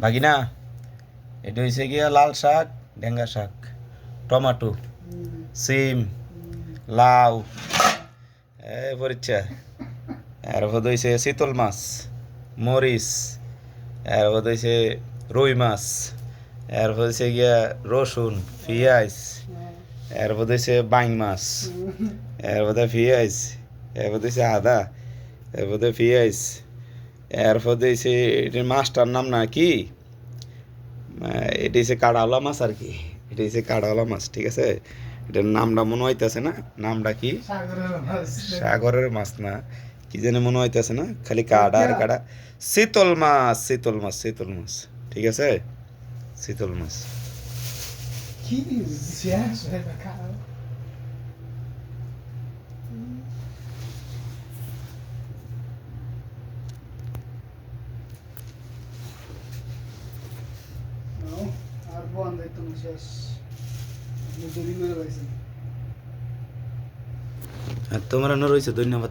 ভাগিনা এটা হয়েছে গিয়া লাল শাক, ডেঙ্গা শাক, টমাটো, সিম, লাউ, পরিচা, এরপর হয়েছে শীতল মাছ, মরিচ, এরপর হয়েছে রুই মাছ, এরপর হয়েছে গিয়া রসুন, পেঁয়াজ, এরপর হয়েছে বাইং মাছ, এরপর পেঁয়াজ, এরপর হয়েছে আদা, এরপর পেঁয়াজ, এরপর হয়েছে এটার মাছটার নাম না কি, এটা হচ্ছে কাড়াওলা মাছ আর কি, এটা হচ্ছে কাড়াওলা মাছ, ঠিক আছে। এটার নামটা মনে হইতেছে না, নামটা কি, সাগরের মাছ না, কি জানি মনে হইতেছে না, খালি কাড়া আর কাড়া। শীতল মাছ, শীতল মাছ, শীতল মাছ, ঠিক আছে, শীতল মাছ। Que viagem, velho, cara. Não, আর বন্ধ একদম শেষ। আপনি দেরি করে রয়েছেন। আর তোমার রয়েছে, ধন্যবাদ।